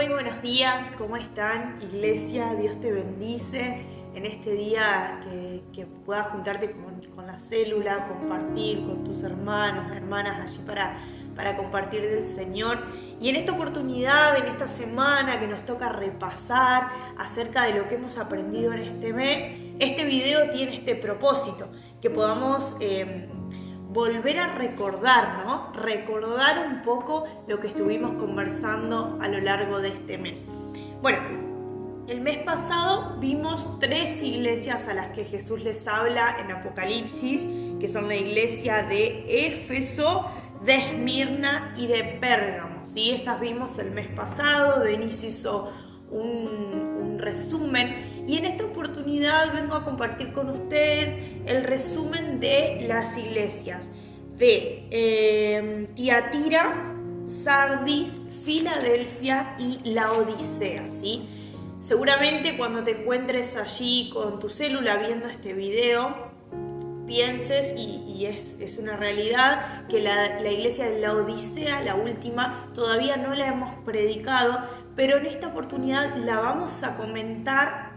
Muy buenos días, ¿cómo están, iglesia? Dios te bendice en este día que puedas juntarte con la célula, compartir con tus hermanos, hermanas allí para compartir del Señor. Y en esta oportunidad, en esta semana que nos toca repasar acerca de lo que hemos aprendido en este mes, este video tiene este propósito, que podamos volver a recordar, ¿no? Recordar un poco lo que estuvimos conversando a lo largo de este mes. Bueno, el mes pasado vimos 3 iglesias a las que Jesús les habla en Apocalipsis, que son la iglesia de Éfeso, de Esmirna y de Pérgamo, ¿sí? Esas vimos el mes pasado. Denis hizo un resumen y en esta oportunidad vengo a compartir con ustedes el resumen de las iglesias de Tiatira, Sardis, Filadelfia y Laodicea, ¿sí? Seguramente cuando te encuentres allí con tu célula viendo este video pienses, y es una realidad, que la iglesia de Laodicea, la última, todavía no la hemos predicado, pero en esta oportunidad la vamos a comentar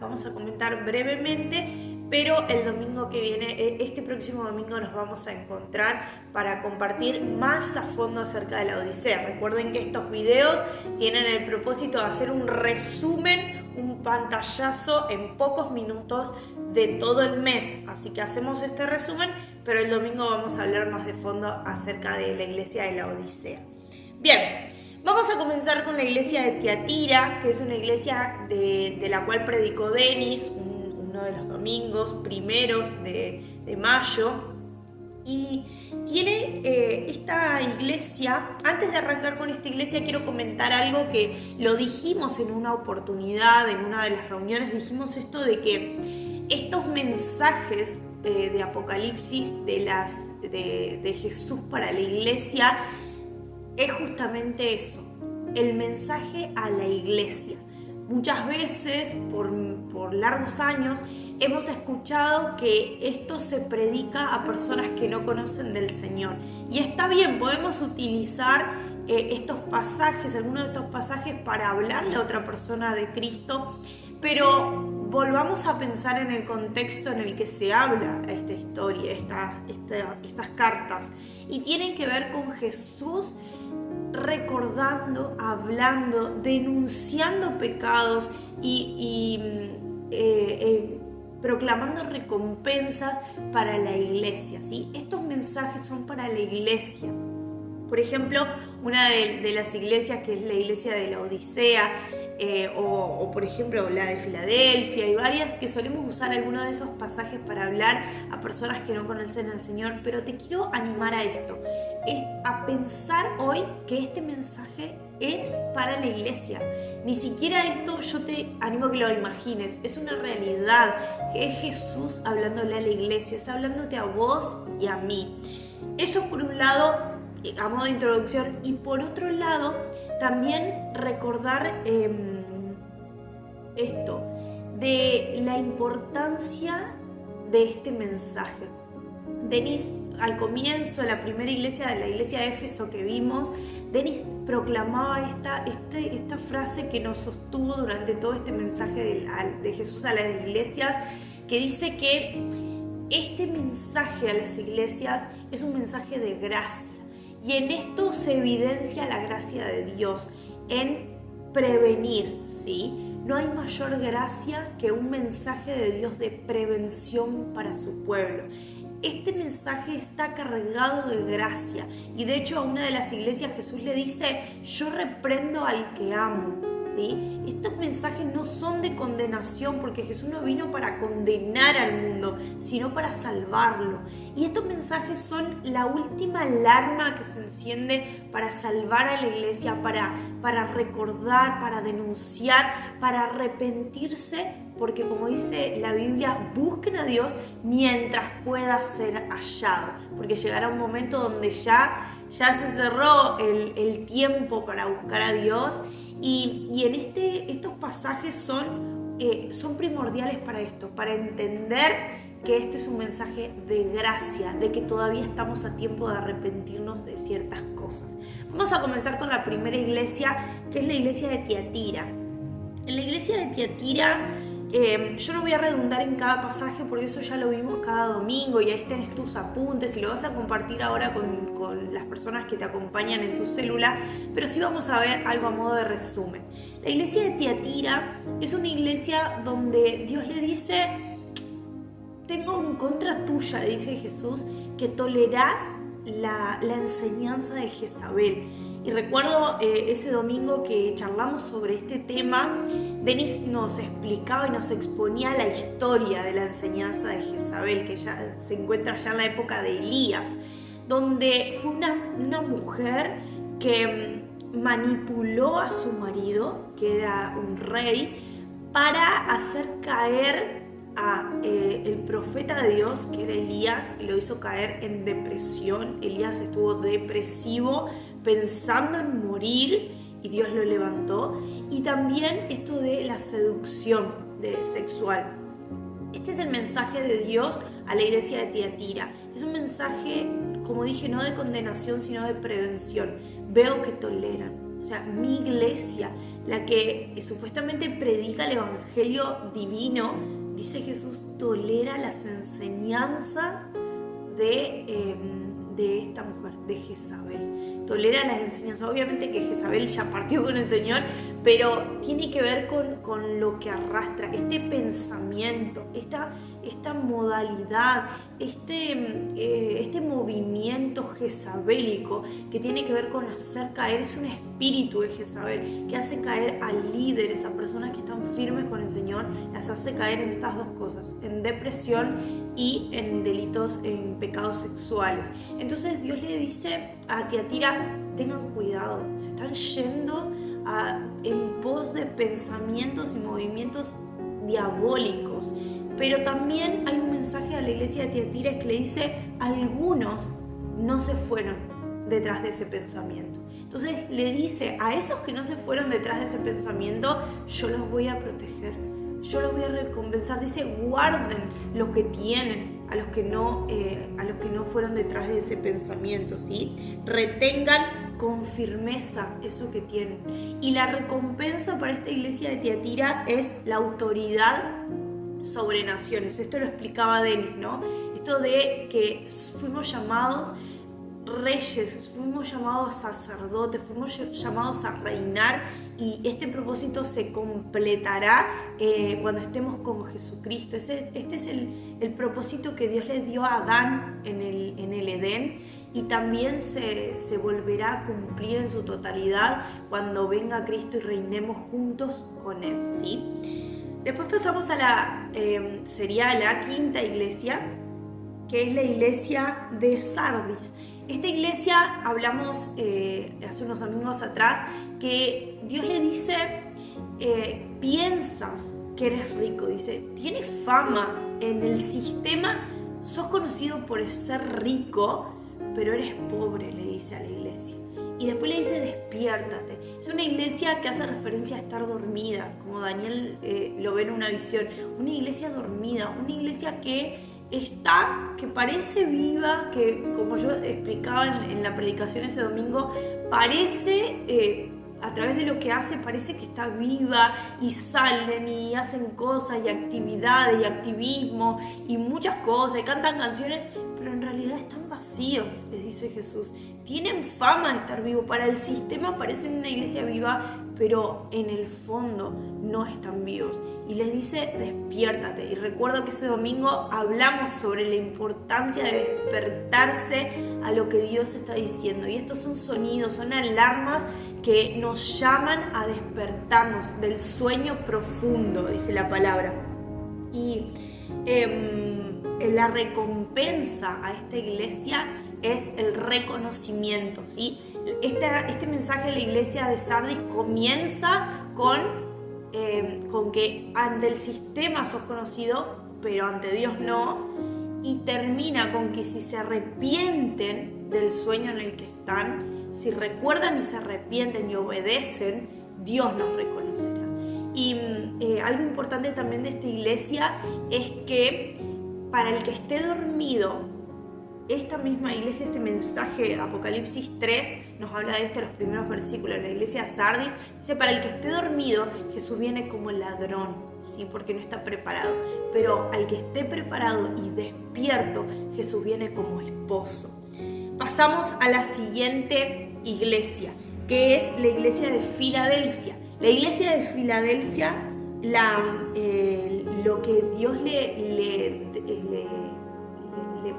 brevemente, pero el domingo que viene, este próximo domingo, nos vamos a encontrar para compartir más a fondo acerca de la Odisea. Recuerden que estos videos tienen el propósito de hacer un resumen, un pantallazo en pocos minutos de todo el mes, así que hacemos este resumen, pero el domingo vamos a hablar más de fondo acerca de la iglesia de la Odisea. Bien, vamos a comenzar con la iglesia de Tiatira, que es una iglesia de la cual predicó Denis, uno de los domingos primeros de mayo, y tiene esta iglesia. Antes de arrancar con esta iglesia quiero comentar algo que lo dijimos en una oportunidad, en una de las reuniones, dijimos esto de que estos mensajes de Apocalipsis de Jesús para la iglesia es justamente eso, el mensaje a la iglesia. Muchas veces, por largos años, hemos escuchado que esto se predica a personas que no conocen del Señor. Y está bien, podemos utilizar estos pasajes, algunos de estos pasajes, para hablarle a otra persona de Cristo, pero volvamos a pensar en el contexto en el que se habla esta historia, estas cartas, y tienen que ver con Jesús recordando, hablando, denunciando pecados y proclamando recompensas para la iglesia, ¿sí? Estos mensajes son para la iglesia. Por ejemplo, una de las iglesias, que es la iglesia de la Odisea, o por ejemplo la de Filadelfia, y varias que solemos usar algunos de esos pasajes para hablar a personas que no conocen al Señor, pero te quiero animar a esto, a pensar hoy que este mensaje es para la iglesia. Ni siquiera esto yo te animo a que lo imagines, es una realidad, que es Jesús hablándole a la iglesia, es hablándote a vos y a mí. Eso por un lado, a modo de introducción, y por otro lado también recordar esto de la importancia de este mensaje. Denis, al comienzo, la primera iglesia, de la iglesia de Éfeso que vimos, Denis proclamaba esta frase que nos sostuvo durante todo este mensaje de Jesús a las iglesias, que dice que este mensaje a las iglesias es un mensaje de gracia. Y en esto se evidencia la gracia de Dios, en prevenir, ¿sí? No hay mayor gracia que un mensaje de Dios de prevención para su pueblo. Este mensaje está cargado de gracia, y de hecho a una de las iglesias Jesús le dice: yo reprendo al que amo, ¿sí? Estos mensajes no son de condenación, porque Jesús no vino para condenar al mundo, sino para salvarlo. Y estos mensajes son la última alarma que se enciende para salvar a la iglesia, para recordar, para denunciar, para arrepentirse, porque como dice la Biblia, busquen a Dios mientras pueda ser hallado, porque llegará un momento donde ya se cerró el tiempo para buscar a Dios. Y en estos pasajes son primordiales para esto, para entender que este es un mensaje de gracia, de que todavía estamos a tiempo de arrepentirnos de ciertas cosas. Vamos a comenzar con la primera iglesia, que es la iglesia de Tiatira. En la iglesia de Tiatira, yo no voy a redundar en cada pasaje porque eso ya lo vimos cada domingo y ahí tenés tus apuntes y lo vas a compartir ahora con las personas que te acompañan en tu célula, pero sí vamos a ver algo a modo de resumen. La iglesia de Tiatira es una iglesia donde Dios le dice: tengo en contra tuya, le dice Jesús, que tolerás la enseñanza de Jezabel. Y recuerdo ese domingo que charlamos sobre este tema, Denis nos explicaba y nos exponía la historia de la enseñanza de Jezabel, que ya se encuentra ya en la época de Elías, donde fue una mujer que manipuló a su marido, que era un rey, para hacer caer a el profeta de Dios, que era Elías, y lo hizo caer en depresión. Elías estuvo depresivo, pensando en morir, y Dios lo levantó. Y también esto de la seducción sexual. Este es el mensaje de Dios a la iglesia de Tiatira. Es un mensaje, como dije, no de condenación, sino de prevención. Veo que toleran. O sea, mi iglesia, la que supuestamente predica el evangelio divino, dice Jesús, tolera las enseñanzas de esta mujer, de Jezabel. Tolera las enseñanzas. Obviamente que Jezabel ya partió con el Señor, pero tiene que ver con lo que arrastra, este pensamiento, esta modalidad, este movimiento jezabélico que tiene que ver con hacer caer. Es un espíritu de Jezabel que hace caer a líderes, a personas que están firmes con el Señor, las hace caer en estas dos cosas, en depresión y en delitos, en pecados sexuales. Entonces Dios le dice a Tiatira: tengan cuidado, se están yendo en pos de pensamientos y movimientos diabólicos. Pero también hay un mensaje a la iglesia de Tiatira que le dice: algunos no se fueron detrás de ese pensamiento. Entonces le dice a esos que no se fueron detrás de ese pensamiento: yo los voy a proteger, yo los voy a recompensar. Dice: guarden lo que tienen, a los que no fueron detrás de ese pensamiento, ¿sí? Retengan con firmeza eso que tienen. Y la recompensa para esta iglesia de Tiatira es la autoridad sobre naciones. Esto lo explicaba Denis, ¿no? Esto de que fuimos llamados reyes, fuimos llamados sacerdotes, fuimos llamados a reinar, y este propósito se completará cuando estemos con Jesucristo. Este es el propósito que Dios le dio a Adán en el Edén, y también se volverá a cumplir en su totalidad cuando venga Cristo y reinemos juntos con Él, ¿sí? Después pasamos a sería la quinta iglesia, que es la iglesia de Sardis. Esta iglesia, hablamos hace unos domingos atrás, que Dios le dice: piensas que eres rico, dice, tienes fama en el sistema, sos conocido por ser rico, pero eres pobre, le dice a la iglesia. Y después le dice: despiértate. Es una iglesia que hace referencia a estar dormida, como Daniel lo ve en una visión. Una iglesia dormida, una iglesia que parece viva, que como yo explicaba en la predicación ese domingo, parece, a través de lo que hace, parece que está viva, y salen y hacen cosas y actividades y activismo y muchas cosas y cantan canciones, pero en realidad están vacíos, les dice Jesús. Tienen fama de estar vivos. Para el sistema parecen una iglesia viva, pero en el fondo no están vivos. Y les dice: despiértate. Y recuerdo que ese domingo hablamos sobre la importancia de despertarse a lo que Dios está diciendo. Y estos son sonidos, son alarmas que nos llaman a despertarnos del sueño profundo, dice la palabra. Y la recompensa a esta iglesia es el reconocimiento, ¿sí? Este mensaje de la iglesia de Sardis comienza con que ante el sistema sos conocido, pero ante Dios no, y termina con que si se arrepienten del sueño en el que están, si recuerdan y se arrepienten y obedecen, Dios los reconocerá. Y algo importante también de esta iglesia es que para el que esté dormido esta misma iglesia, este mensaje, Apocalipsis 3, nos habla de esto en los primeros versículos. La iglesia de Sardis dice: para el que esté dormido, Jesús viene como ladrón, ¿sí? Porque no está preparado. Pero al que esté preparado y despierto, Jesús viene como esposo. Pasamos a la siguiente iglesia, que es la iglesia de Filadelfia. La iglesia de Filadelfia, lo que Dios le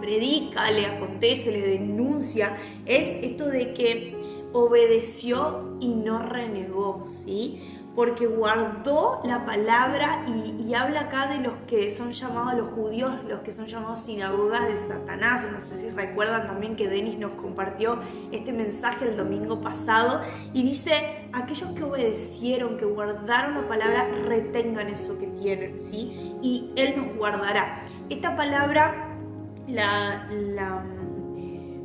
predica, le acontece, le denuncia, es esto de que obedeció y no renegó, ¿sí? Porque guardó la palabra y habla acá de los que son llamados los judíos, los que son llamados sinagogas de Satanás. No sé si recuerdan también que Denis nos compartió este mensaje el domingo pasado y dice: aquellos que obedecieron, que guardaron la palabra, retengan eso que tienen, ¿sí? Y Él nos guardará. Esta palabra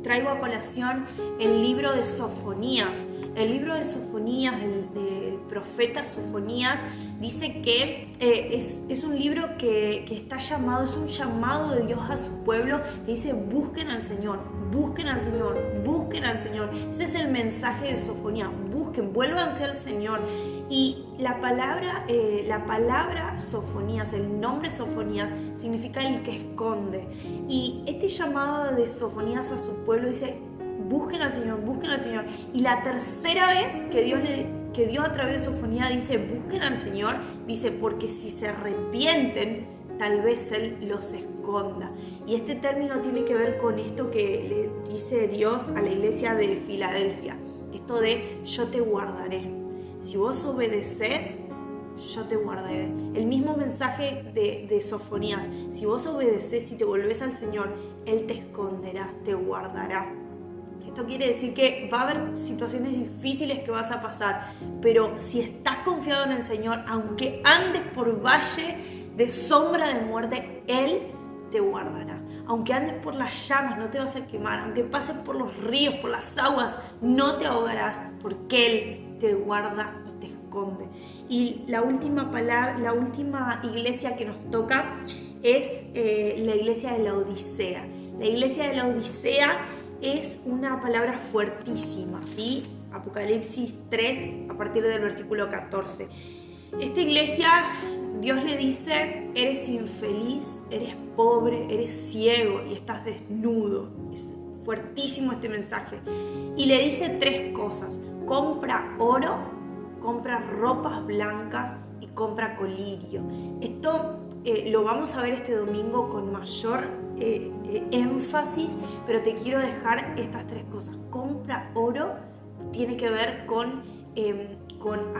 traigo a colación el libro de Sofonías. El libro de Sofonías, del profeta Sofonías, dice que es un libro que está llamado, es un llamado de Dios a su pueblo, que dice: busquen al Señor, busquen al Señor, busquen al Señor. Ese es el mensaje de Sofonías: busquen, vuélvanse al Señor. Y la palabra Sofonías, el nombre Sofonías, significa el que esconde. Y este llamado de Sofonías a su pueblo dice: busquen al Señor, busquen al Señor. Y la tercera vez que Dios a través de Sofonías dice: busquen al Señor, dice: porque si se arrepienten, tal vez Él los esconda. Y este término tiene que ver con esto que le dice Dios a la iglesia de Filadelfia. Esto de: yo te guardaré. Si vos obedeces, yo te guardaré. El mismo mensaje de Sofonías: si vos obedeces y te volvés al Señor, Él te esconderá, te guardará. Esto quiere decir que va a haber situaciones difíciles que vas a pasar, pero si estás confiado en el Señor, aunque andes por valle de sombra de muerte, Él te guardará. Aunque andes por las llamas, no te vas a quemar. Aunque pases por los ríos, por las aguas, no te ahogarás, porque Él te guarda y te esconde. Y la última iglesia que nos toca es la iglesia de la Odisea. La iglesia de la Odisea es una palabra fuertísima, ¿sí? Apocalipsis 3, a partir del versículo 14. Esta iglesia, Dios le dice: eres infeliz, eres pobre, eres ciego y estás desnudo. Es fuertísimo este mensaje. Y le dice 3 cosas: compra oro, compra ropas blancas y compra colirio. Esto lo vamos a ver este domingo con mayor énfasis, pero te quiero dejar estas 3 cosas. Compra oro, tiene que ver con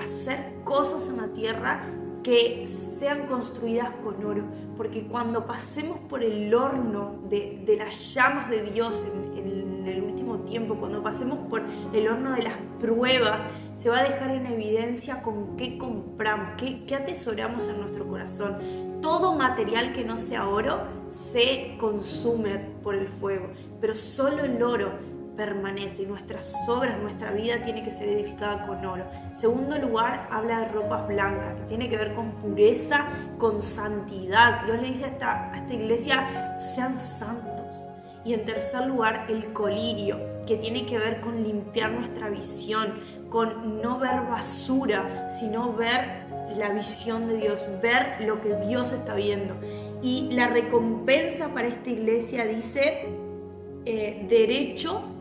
hacer cosas en la tierra que sean construidas con oro, porque cuando pasemos por el horno de las llamas de Dios en el último tiempo, cuando pasemos por el horno de las pruebas, se va a dejar en evidencia con qué compramos, qué atesoramos en nuestro corazón. Todo material que no sea oro se consume por el fuego, pero solo el oro permanece, y nuestras obras, nuestra vida tiene que ser edificada con oro. Segundo lugar, habla de ropas blancas, que tiene que ver con pureza, con santidad. Dios le dice a esta iglesia: sean santos. Y en tercer lugar, el colirio, que tiene que ver con limpiar nuestra visión, con no ver basura, sino ver la visión de Dios, ver lo que Dios está viendo. Y la recompensa para esta iglesia dice: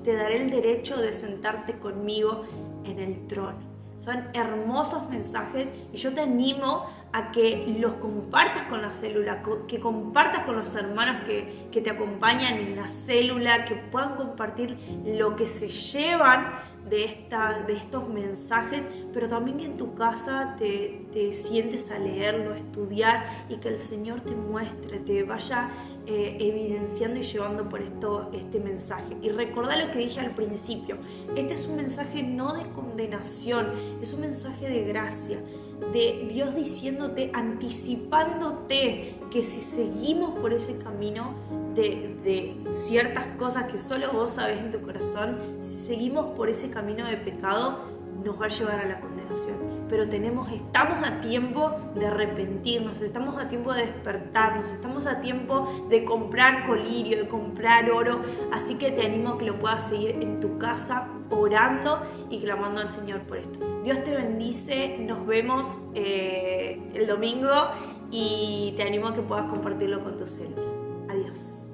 te daré el derecho de sentarte conmigo en el trono. Son hermosos mensajes y yo te animo a que los compartas con la célula, que compartas con los hermanos que te acompañan en la célula, que puedan compartir lo que se llevan de estos mensajes, pero también que en tu casa te sientes a leerlo, a estudiar, y que el Señor te muestre, te vaya evidenciando y llevando por este mensaje. Y recordá lo que dije al principio: este es un mensaje no de condenación, es un mensaje de gracia, de Dios diciéndote, anticipándote que si seguimos por ese camino de ciertas cosas que solo vos sabés en tu corazón, si seguimos por ese camino de pecado, nos va a llevar a la condenación. oración, pero estamos a tiempo de arrepentirnos, estamos a tiempo de despertarnos, estamos a tiempo de comprar colirio, de comprar oro, así que te animo a que lo puedas seguir en tu casa orando y clamando al Señor por esto. Dios te bendice, nos vemos el domingo y te animo a que puedas compartirlo con tu célula. Adiós.